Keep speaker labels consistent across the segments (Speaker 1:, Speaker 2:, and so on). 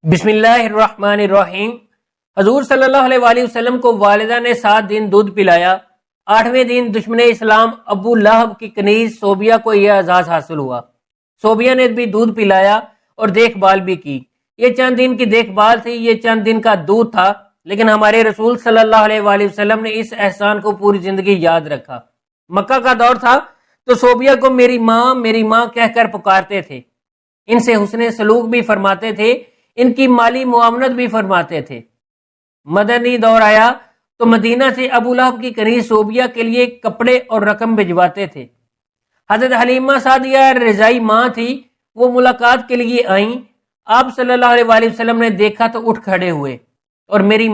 Speaker 1: بسم اللہ الرحمن الرحیم۔ حضور صلی اللہ علیہ وآلہ وسلم کو والدہ نے 7 دن دودھ پلایا۔ 8ویں دن دشمن اسلام ابو لہب کی کنیز صوبیہ کو یہ اعزاز حاصل ہوا۔ صوبیہ نے بھی دودھ پلایا اور دیکھ بھال بھی کی۔ یہ چند دن کی دیکھ بھال تھی، یہ چند دن کا دودھ تھا، لیکن ہمارے رسول صلی اللہ علیہ وآلہ وسلم نے اس احسان کو پوری زندگی یاد رکھا۔ مکہ کا دور تھا تو صوبیہ کو میری ماں کہہ کر پکارتے تھے، ان سے حسن سلوک بھی فرماتے تھے، ان کی مالی معاونت بھی فرماتے تھے۔ مدنی دور آیا تو مدینہ سے ابو لہب کی کنیز صوبیہ کے لیے کپڑے اور رقم بھجواتے تھے۔ حضرت حلیمہ سعدیہ رضائی ماں تھی، وہ ملاقات کے لیے آئیں۔ آپ صلی اللہ علیہ وآلہ وسلم نے دیکھا تو اٹھ کھڑے ہوئے اور میری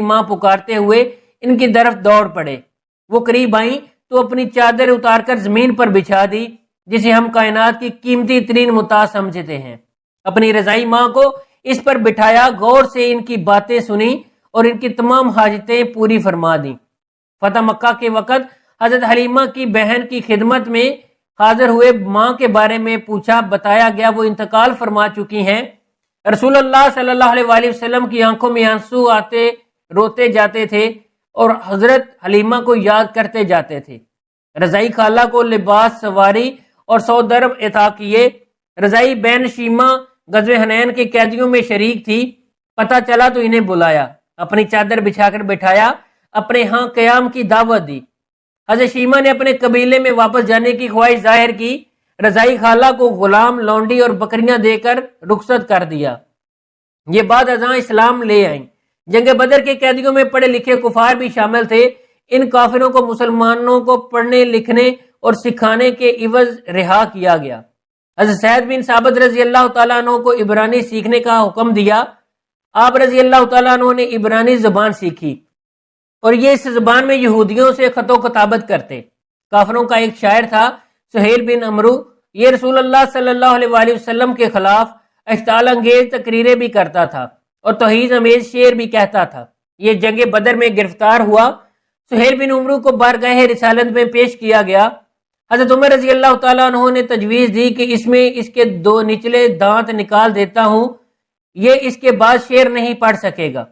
Speaker 1: ماں پکارتے ہوئے ان کی طرف دوڑ پڑے۔ وہ قریب آئیں تو اپنی چادر اتار کر زمین پر بچھا دی، جسے ہم کائنات کی قیمتی ترین متاع سمجھتے ہیں۔ اپنی رضائی ماں کو اس پر بٹھایا، غور سے ان کی باتیں سنی اور ان کی تمام حاجتیں پوری فرما دیں۔ فتح مکہ کے وقت حضرت حلیمہ کی بہن کی خدمت میں حاضر ہوئے ماں کے بارے میں پوچھا، بتایا گیا وہ انتقال فرما چکی ہیں۔ رسول اللہ صلی اللہ علیہ وآلہ وسلم کی آنکھوں میں آنسو آتے، روتے جاتے تھے اور حضرت حلیمہ کو یاد کرتے جاتے تھے۔ رضائی خالہ کو لباس، سواری اور 100 درم عطا کیے۔ رضائی بہن شیمہ غزوہ حنین کے قیدیوں میں شریک تھی۔ پتہ چلا تو انہیں بلایا، اپنی چادر بچھا کر بٹھایا، اپنے ہاں قیام کی دعوت دی۔ حضرت شیمہ نے اپنے قبیلے میں واپس جانے کی خواہش ظاہر کی۔ رضائی خالہ کو غلام، لونڈی اور بکریاں دے کر رخصت کر دیا۔ یہ بعد ازاں اسلام لے آئیں۔ جنگ بدر کے قیدیوں میں پڑھے لکھے کفار بھی شامل تھے۔ ان کافروں کو مسلمانوں کو پڑھنے لکھنے اور سکھانے کے عوض رہا کیا گیا۔ حضرت سعد بن ثابت رضی اللہ تعالیٰ عنہ کو عبرانی سیکھنے کا حکم دیا۔ آپ رضی اللہ تعالیٰ عنہ نے عبرانی زبان سیکھی اور یہ اس زبان میں یہودیوں سے خط و کتابت کرتے۔ کافروں کا ایک شاعر تھا سہیل بن عمرو، یہ رسول اللہ صلی اللہ علیہ وآلہ وسلم کے خلاف اشتعال انگیز تقریریں بھی کرتا تھا اور توہین امیز شعر بھی کہتا تھا۔ یہ جنگ بدر میں گرفتار ہوا۔ سہیل بن عمرو کو بارگاہ رسالت میں پیش کیا گیا۔ حضرت عمر رضی اللہ تعالیٰ عنہ نے تجویز دی کہ اس میں اس کے 2 نچلے دانت نکال دیتا ہوں، یہ اس کے بعد شعر نہیں پڑھ سکے گا۔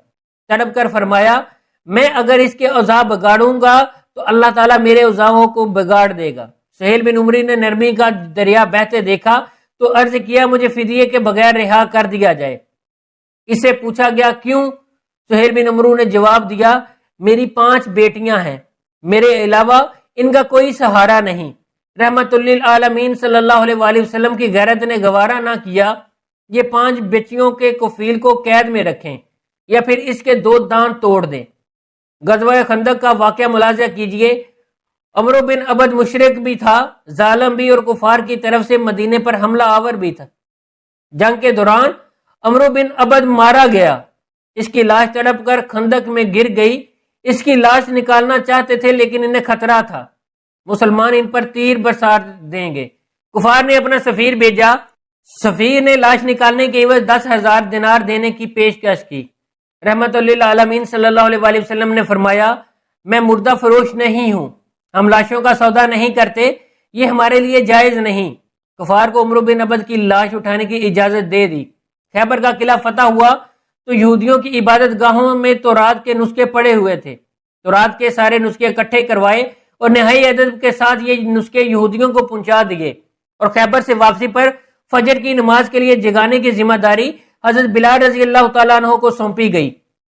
Speaker 1: تڑپ کر فرمایا، میں اگر اس کے اوضاع بگاڑوں گا تو اللہ تعالیٰ میرے اوضاعوں کو بگاڑ دے گا۔ سہیل بن عمری نے نرمی کا دریا بہتے دیکھا تو عرض کیا، مجھے فدیے کے بغیر رہا کر دیا جائے۔ اس سے پوچھا گیا کیوں؟ سہیل بن عمرو نے جواب دیا، میری 5 بیٹیاں ہیں، میرے علاوہ ان کا کوئی سہارا نہیں۔ رحمت للعالمین صلی اللہ علیہ وآلہ وسلم کی غیرت نے گوارا نہ کیا یہ 5 بچیوں کے کفیل کو قید میں رکھیں یا پھر اس کے 2 دانت توڑ دیں۔ غزوہ خندق کا واقعہ ملاحظہ کیجئے۔ عمرو بن عبد مشرک بھی تھا، ظالم بھی، اور کفار کی طرف سے مدینے پر حملہ آور بھی تھا۔ جنگ کے دوران عمرو بن عبد مارا گیا، اس کی لاش تڑپ کر خندق میں گر گئی۔ اس کی لاش نکالنا چاہتے تھے لیکن انہیں خطرہ تھا، مسلمان ان پر تیر برسا دیں گے۔ کفار نے اپنا سفیر بھیجا، سفیر نے لاش نکالنے کے عوض 10,000 دینار دینے کی پیشکش کی۔ رحمت للعالمین صلی اللہ علیہ وآلہ وسلم نے فرمایا، میں مردہ فروش نہیں ہوں، ہم لاشوں کا سودا نہیں کرتے، یہ ہمارے لیے جائز نہیں۔ کفار کو عمرو بن عبد کی لاش اٹھانے کی اجازت دے دی۔ خیبر کا قلعہ فتح ہوا تو یہودیوں کی عبادت گاہوں میں تورات کے نسخے پڑے ہوئے تھے۔ تورات کے سارے نسخے اکٹھے کروائے اور نہائی ادب کے ساتھ یہ نسخے یہودیوں کو پہنچا دیے، اور خیبر سے واپسی پر فجر کی نماز کے لیے جگانے کی ذمہ داری حضرت بلال رضی اللہ تعالیٰ عنہ کو سونپی گئی۔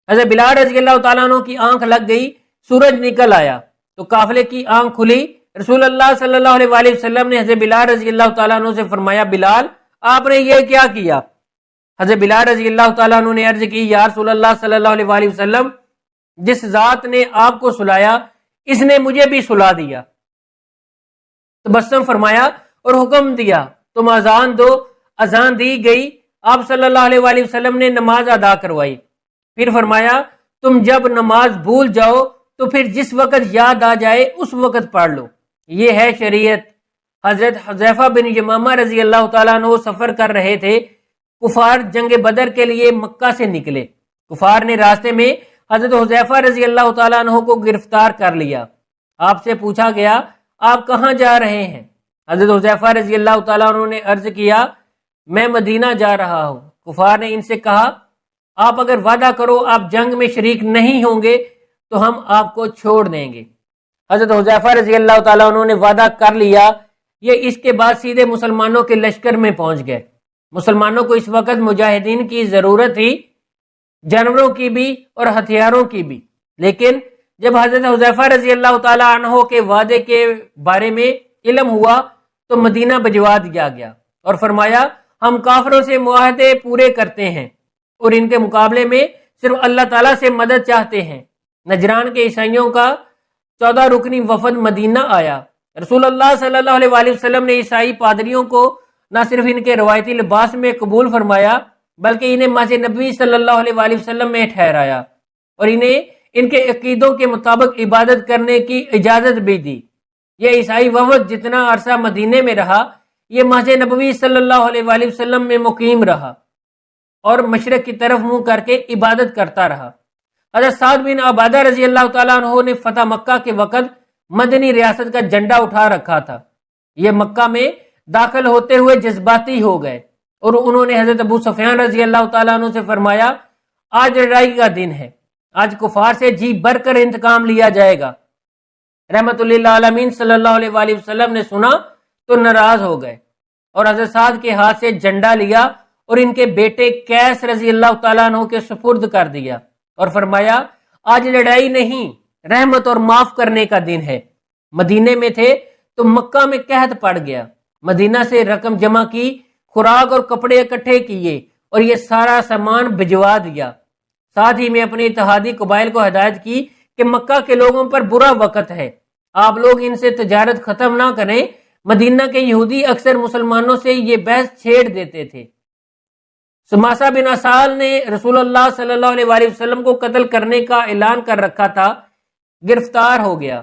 Speaker 1: حضرت بلال رضی اللہ تعالیٰ عنہ کی آنکھ لگ گئی، سورج نکل آیا تو قافلے کی آنکھ کھلی۔ رسول اللہ صلی اللہ علیہ وآلہ وسلم نے حضرت بلال رضی اللہ تعالیٰ عنہ سے فرمایا، بلال آپ نے یہ کیا کیا؟ حضرت بلال رضی اللہ تعالیٰ عنہ نے عرض کی، یا رسول اللہ صلی اللہ علیہ وآلہ وسلم، جس ذات نے آپ کو سلایا اس نے مجھے بھی سلا دیا۔ تبسم فرمایا اور حکم دیا، تم اذان دو۔ اذان دی گئی، آپ صلی اللہ علیہ وآلہ وسلم نے نماز ادا کروائی۔ پھر فرمایا، تم جب نماز بھول جاؤ تو پھر جس وقت یاد آ جائے اس وقت پڑھ لو، یہ ہے شریعت۔ حضرت حذیفہ بن یمامہ رضی اللہ تعالیٰ عنہ سفر کر رہے تھے۔ کفار جنگ بدر کے لیے مکہ سے نکلے۔ کفار نے راستے میں حضرت حذیفہ رضی اللہ تعالیٰ عنہ کو گرفتار کر لیا۔ آپ سے پوچھا گیا، آپ کہاں جا رہے ہیں؟ حضرت حذیفہ رضی اللہ تعالیٰ عنہ نے عرض کیا، میں مدینہ جا رہا ہوں۔ کفار نے ان سے کہا آپ اگر وعدہ کرو آپ جنگ میں شریک نہیں ہوں گے تو ہم آپ کو چھوڑ دیں گے۔ حضرت حذیفہ رضی اللہ تعالیٰ عنہ نے وعدہ کر لیا۔ یہ اس کے بعد سیدھے مسلمانوں کے لشکر میں پہنچ گئے۔ مسلمانوں کو اس وقت مجاہدین کی ضرورت تھی، جانوروں کی بھی اور ہتھیاروں کی بھی، لیکن جب حضرت حذیفہ رضی اللہ تعالیٰ عنہ کے وعدے کے بارے میں علم ہوا تو مدینہ بھجوا دیا گیا اور فرمایا ہم کافروں سے معاہدے پورے کرتے ہیں اور ان کے مقابلے میں صرف اللہ تعالیٰ سے مدد چاہتے ہیں۔ نجران کے عیسائیوں کا 14 رکنی وفد مدینہ آیا۔ رسول اللہ صلی اللہ علیہ وآلہ وسلم نے عیسائی پادریوں کو نہ صرف ان کے روایتی لباس میں قبول فرمایا بلکہ انہیں مسجد نبوی صلی اللہ علیہ وآلہ وسلم میں ٹھہرایا اور انہیں ان کے عقیدوں کے مطابق عبادت کرنے کی اجازت بھی دی۔ یہ عیسائی وفد جتنا عرصہ مدینے میں رہا یہ مسجد نبوی صلی اللہ علیہ وآلہ وسلم میں مقیم رہا اور مشرق کی طرف منہ کر کے عبادت کرتا رہا۔ حضرت سعد بن عبادہ رضی اللہ تعالیٰ عنہ نے فتح مکہ کے وقت مدنی ریاست کا جھنڈا اٹھا رکھا تھا۔ یہ مکہ میں داخل ہوتے ہوئے جذباتی ہو گئے اور انہوں نے حضرت ابو سفیان رضی اللہ تعالیٰ عنہ سے فرمایا آج لڑائی کا دن ہے، آج کفار سے جی بھر کر انتقام لیا جائے گا۔ رحمت للعالمین صلی اللہ علیہ وآلہ وسلم نے سنا تو ناراض ہو گئے اور حضرت سعد کے ہاتھ سے جھنڈا لیا اور ان کے بیٹے قیس رضی اللہ تعالیٰ عنہ کے سپرد کر دیا اور فرمایا آج لڑائی نہیں، رحمت اور معاف کرنے کا دن ہے۔ مدینے میں تھے تو مکہ میں قحط پڑ گیا، مدینہ سے رقم جمع کی، خوراک اور کپڑے اکٹھے کیے اور یہ سارا سامان بھجوا دیا۔ ساتھ ہی میں اپنے اتحادی قبائل کو ہدایت کی کہ مکہ کے لوگوں پر برا وقت ہے، آپ لوگ ان سے تجارت ختم نہ کریں۔ مدینہ کے یہودی اکثر مسلمانوں سے یہ بحث چھیڑ دیتے تھے۔ سماسہ بن اسال نے رسول اللہ صلی اللہ علیہ وآلہ وسلم کو قتل کرنے کا اعلان کر رکھا تھا، گرفتار ہو گیا۔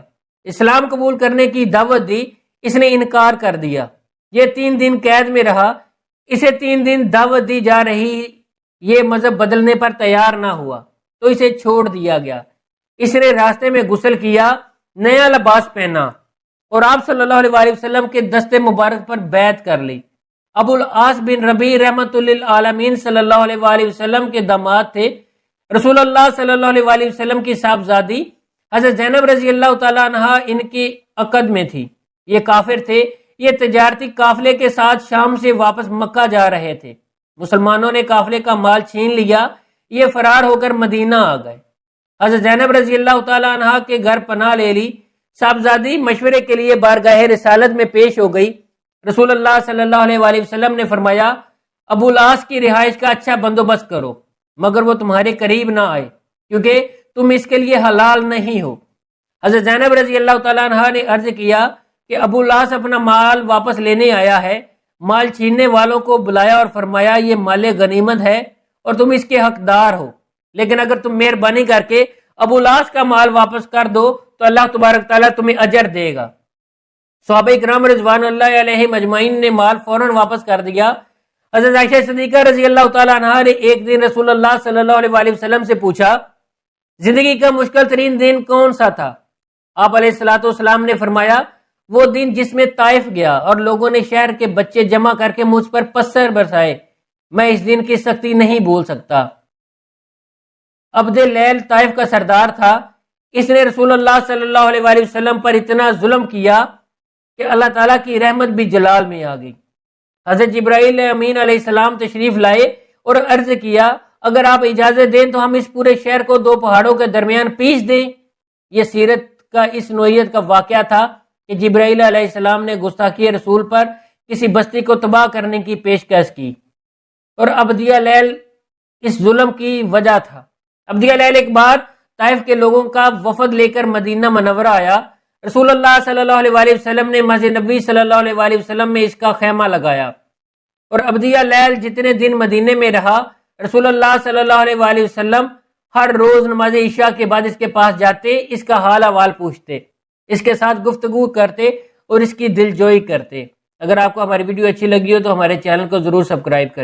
Speaker 1: اسلام قبول کرنے کی دعوت دی، اس نے انکار کر دیا۔ یہ 3 دن قید میں رہا، اسے 3 دن دعوت دی جا رہی، یہ مذہب بدلنے پر تیار نہ ہوا تو اسے چھوڑ دیا گیا۔ اس نے راستے میں غسل کیا، نیا لباس پہنا اور آپ صلی اللہ علیہ وآلہ وسلم کے دستے مبارک پر بیعت کر لی۔ ابو العاص بن ربیع رحمت للعالمین صلی اللہ علیہ وآلہ وسلم کے داماد تھے۔ رسول اللہ صلی اللہ علیہ وآلہ وسلم کی صاحبزادی حضرت زینب رضی اللہ تعالیٰ عنہ ان کی عقد میں تھی۔ یہ کافر تھے، یہ تجارتی قافلے کے ساتھ شام سے واپس مکہ جا رہے تھے۔ مسلمانوں نے قافلے کا مال چھین لیا، یہ فرار ہو کر مدینہ آ گئے۔ حضرت زینب رضی اللہ تعالیٰ عنہ کے گھر پناہ لے لی۔ صاحبزادی مشورے کے لیے بارگاہ رسالت میں پیش ہو گئی۔ رسول اللہ صلی اللہ علیہ وآلہ وسلم نے فرمایا ابو العاص کی رہائش کا اچھا بندوبست کرو مگر وہ تمہارے قریب نہ آئے کیونکہ تم اس کے لیے حلال نہیں ہو۔ حضرت زینب رضی اللہ تعالیٰ عنہ نے عرض کیا کہ ابو العاص اپنا مال واپس لینے آیا ہے۔ مال چھیننے والوں کو بلایا اور فرمایا یہ مال غنیمت ہے اور تم اس کے حقدار ہو، لیکن اگر تم مہربانی کر کے ابو العاص کا مال واپس کر دو تو اللہ تبارک تعالیٰ تمہیں اجر دے گا۔ صحابہ کرام رضوان اللہ علیہ مجمعین نے مال فوراً واپس کر دیا۔ حضرت عائشہ صدیقہ رضی اللہ تعالیٰ عنہ نے ایک دن رسول اللہ صلی اللہ علیہ وآلہ وسلم سے پوچھا زندگی کا مشکل ترین دن کون سا تھا؟ آپ علیہ الصلوۃ والسلام نے فرمایا وہ دن جس میں طائف گیا اور لوگوں نے شہر کے بچے جمع کر کے مجھ پر پتھر برسائے، میں اس دن کی سختی نہیں بھول سکتا۔ عبد لیل طائف کا سردار تھا، اس نے رسول اللہ صلی اللہ علیہ وآلہ وسلم پر اتنا ظلم کیا کہ اللہ تعالیٰ کی رحمت بھی جلال میں آ گئی۔ حضرت جبرائیل امین علیہ السلام تشریف لائے اور عرض کیا اگر آپ اجازت دیں تو ہم اس پورے شہر کو 2 پہاڑوں کے درمیان پیس دیں۔ یہ سیرت کا اس نوعیت کا واقعہ تھا کہ جبرائیل علیہ السلام نے گستاخی رسول پر کسی بستی کو تباہ کرنے کی پیشکش کی اور عبدیہ لیل اس ظلم کی وجہ تھا۔ عبدیہ لیل ایک بار طائف کے لوگوں کا وفد لے کر مدینہ منورہ آیا۔ رسول اللہ صلی اللہ علیہ وآلہ وسلم نے مسجد نبوی صلی اللہ علیہ وآلہ وسلم میں اس کا خیمہ لگایا اور عبدیہ لیل جتنے دن مدینے میں رہا رسول اللہ صلی اللہ علیہ وآلہ وسلم ہر روز نماز عشاء کے بعد اس کے پاس جاتے، اس کا حال احوال پوچھتے، اس کے ساتھ گفتگو کرتے اور اس کی دل جوئی کرتے۔ اگر آپ کو ہماری ویڈیو اچھی لگی ہو تو ہمارے چینل کو ضرور سبسکرائب کریں۔